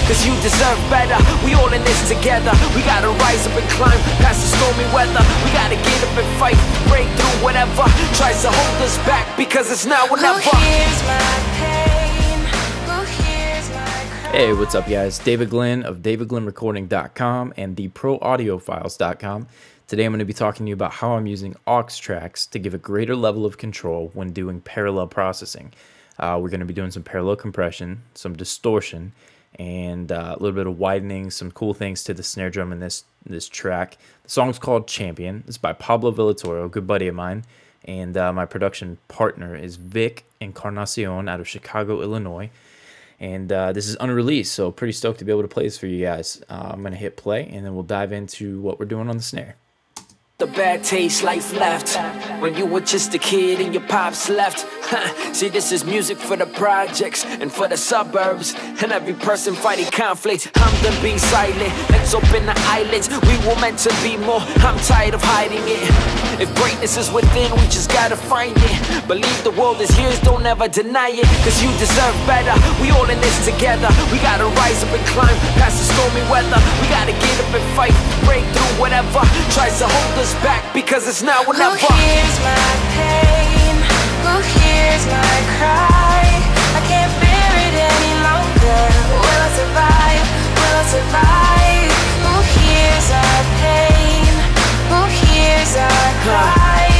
cause you deserve better. We all in this together. We gotta rise up and climb past the stormy weather. We gotta get up and fight, break through whatever tries to hold us back, because it's now or never. Who hears my pain? Who hears my cry? Hey, what's up guys? David Glenn of davidglennrecording.com and theproaudiofiles.com. Today I'm going to be talking to you about how I'm using aux tracks to give a greater level of control when doing parallel processing. We're going to be doing some parallel compression, some distortion, and a little bit of widening, some cool things to the snare drum in this track. The song's called Champion. It's by Pablo Villatoro, a good buddy of mine, and my production partner is Vic Encarnacion out of Chicago, Illinois. And this is unreleased, so pretty stoked to be able to play this for you guys. I'm going to hit play, and then we'll dive into what we're doing on the snare. The bad taste life left when you were just a kid and your pops left. See, this is music for the projects and for the suburbs and every person fighting conflict. I'm done being silent, let's open the eyelids. We were meant to be more, I'm tired of hiding it. If greatness is within, we just gotta find it. Believe the world is yours, don't ever deny it, cause you deserve better. We all in this together. We gotta rise up and climb past the stormy weather. We gotta get up and fight, break through whatever tries to hold us back, because it's now or never. Who hears my pain? Who hears my cry? I can't bear it any longer. Will I survive? Will I survive? Who hears our pain? Who hears our cry?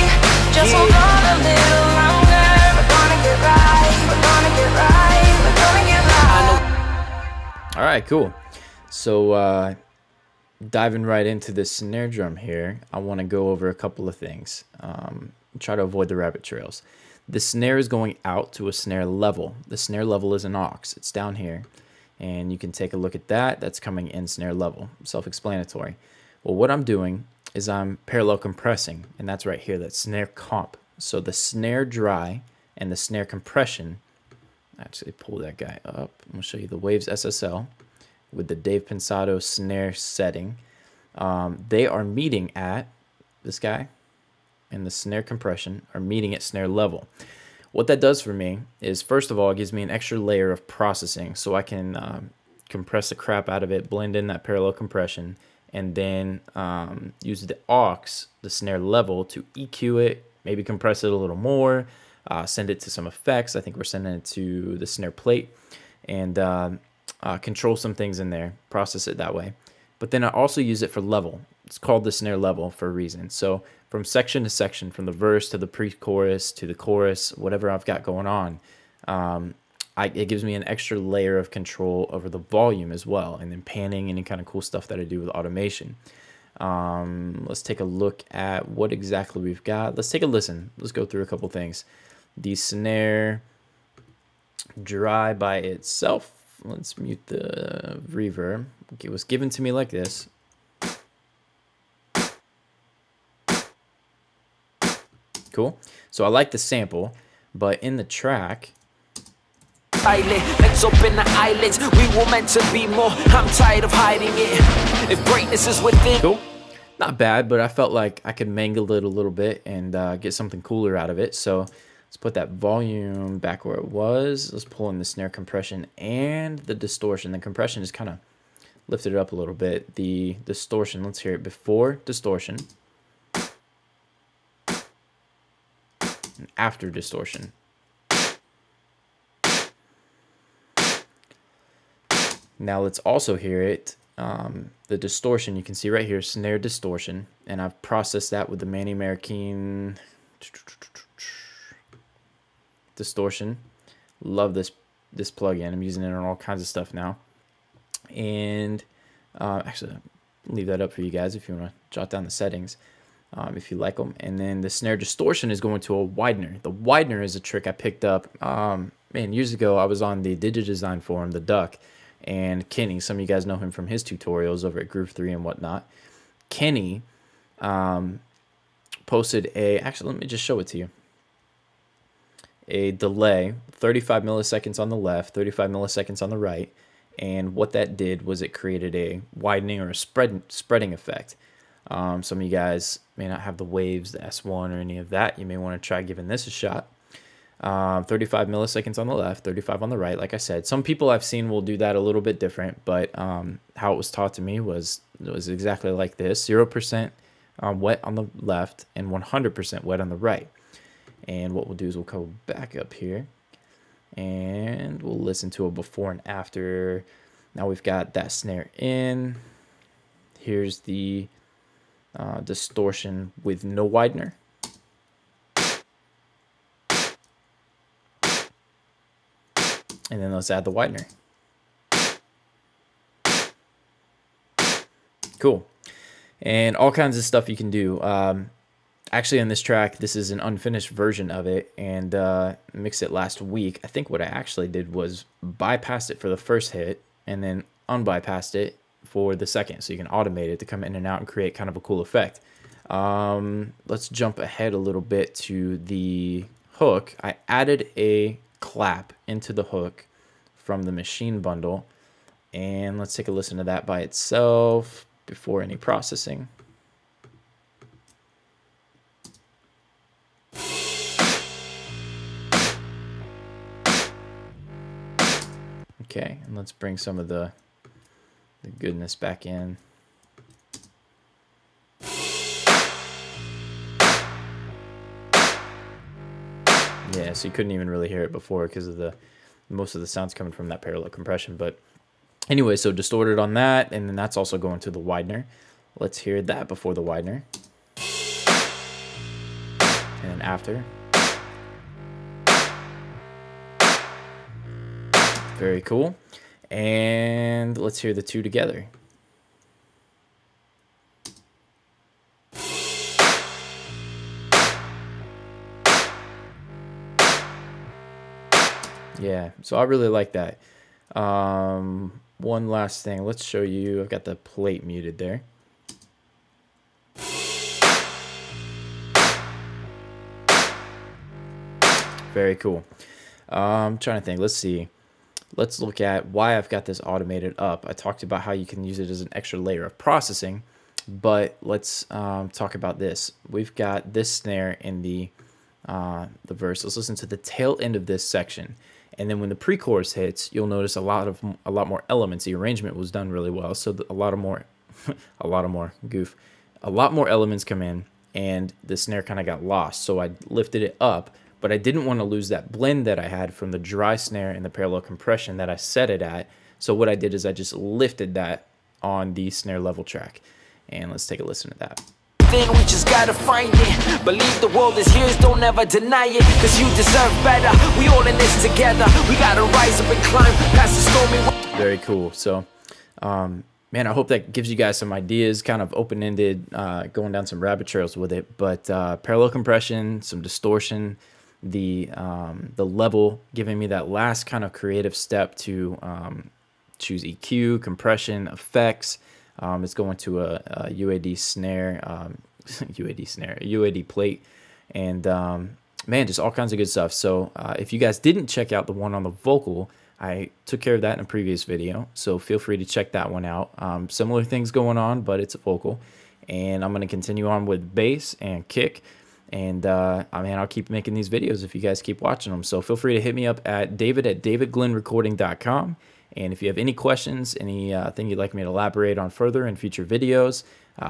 Just hold on a little longer. We're gonna get right. We're gonna get right. We're gonna get right. All right, cool. So diving right into this snare drum here, I want to go over a couple of things. Try to avoid the rabbit trails. The snare is going out to a snare level. The snare level is an aux. It's down here, and you can take a look at that. That's coming in snare level. Self-explanatory. Well, what I'm doing is I'm parallel compressing, and that's right here. That's snare comp. So the snare dry and the snare compression. Actually, pull that guy up. I'm gonna show you the Waves SSL with the Dave Pensado snare setting. They are meeting at, this guy and the snare compression are meeting at snare level. What that does for me is, first of all, it gives me an extra layer of processing, so I can compress the crap out of it, blend in that parallel compression, and then use the aux, the snare level, to EQ it, maybe compress it a little more, send it to some effects. I think we're sending it to the snare plate, and control some things in there, process it that way. But then I also use it for level. It's called the snare level for a reason. So from section to section, from the verse to the pre-chorus to the chorus, whatever I've got going on, it gives me an extra layer of control over the volume as well, and then panning, any kind of cool stuff that I do with automation. Let's take a look at what exactly we've got. Let's take a listen. Let's go through a couple things. The snare dry by itself. Let's mute the reverb. It was given to me like this. Cool. So I like the sample, but in the track, let's open the eyelids. We were meant to be more. I'm tired of hiding it. If greatness is within. Cool. Not bad, but I felt like I could mangle it a little bit and get something cooler out of it. So let's put that volume back where it was. Let's pull in the snare compression and the distortion. The compression just kind of lifted it up a little bit. The distortion, let's hear it before distortion and after distortion. Now let's also hear it, the distortion. You can see right here, snare distortion, and I've processed that with the Manny Marroquin distortion. Love this plugin. I'm using it on all kinds of stuff now. And actually, I'll leave that up for you guys if you want to jot down the settings, if you like them. And then the snare distortion is going to a widener. The widener is a trick I picked up man, years ago. I was on the DigiDesign forum, the Duck, and Kenny. Some of you guys know him from his tutorials over at Groove 3 and whatnot. Kenny posted actually, let me just show it to you. A delay, 35 milliseconds on the left, 35 milliseconds on the right, and what that did was it created a widening or a spreading effect. Some of you guys may not have the Waves, the S1, or any of that. You may want to try giving this a shot. 35 milliseconds on the left, 35 on the right. Like I said, some people I've seen will do that a little bit different, but how it was taught to me was exactly like this: 0% wet on the left and 100% wet on the right. And what we'll do is we'll go back up here and we'll listen to a before and after. Now we've got that snare in. Here's the distortion with no widener. And then let's add the widener. Cool. And all kinds of stuff you can do. Actually, on this track, this is an unfinished version of it, and mixed it last week. I think what I actually did was bypass it for the first hit and then unbypassed it for the second, so you can automate it to come in and out and create kind of a cool effect. Let's jump ahead a little bit to the hook. I added a clap into the hook from the machine bundle, and let's take a listen to that by itself before any processing. Okay, and let's bring some of the goodness back in. Yeah, so you couldn't even really hear it before because of most of the sounds coming from that parallel compression. But anyway, so distorted on that, and then that's also going to the widener. Let's hear that before the widener. And then after. Very cool. And let's hear the two together. Yeah, so I really like that. One last thing, let's show you. I've got the plate muted there. Very cool. I'm trying to think. Let's see. Let's look at why I've got this automated up. I talked about how you can use it as an extra layer of processing, but let's talk about this. We've got this snare in the verse. Let's listen to the tail end of this section, and then when the pre-chorus hits, you'll notice a lot more elements. The arrangement was done really well, so a lot more elements come in, and the snare kind of got lost. So I lifted it up. But I didn't want to lose that blend that I had from the dry snare and the parallel compression that I set it at. So what I did is I just lifted that on the snare level track. And let's take a listen to that. Then we just gotta find it. Believe the world is yours, don't ever deny it. Cause you deserve better. We all in this together. We gotta rise up and climb past the stormy. Very cool. So, man, I hope that gives you guys some ideas, kind of open-ended, going down some rabbit trails with it. But parallel compression, some distortion, the level, giving me that last kind of creative step to choose EQ, compression, effects. It's going to a UAD snare, UAD plate, and man, just all kinds of good stuff. So if you guys didn't check out the one on the vocal, I took care of that in a previous video, so feel free to check that one out. Similar things going on, but it's a vocal, and I'm going to continue on with bass and kick. And I mean, I'll keep making these videos if you guys keep watching them. So feel free to hit me up at david@davidglennrecording.com. And if you have any questions, anything you'd like me to elaborate on further in future videos,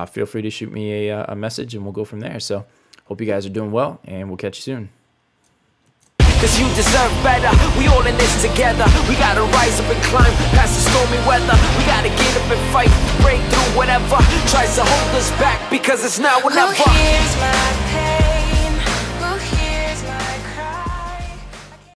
feel free to shoot me a message and we'll go from there. So hope you guys are doing well, and we'll catch you soon. Cause you deserve better. We all in this together. We gotta rise up and climb past the stormy weather. We gotta get up and fight, break through whatever tries to hold us back, because it's now or never. Who hears my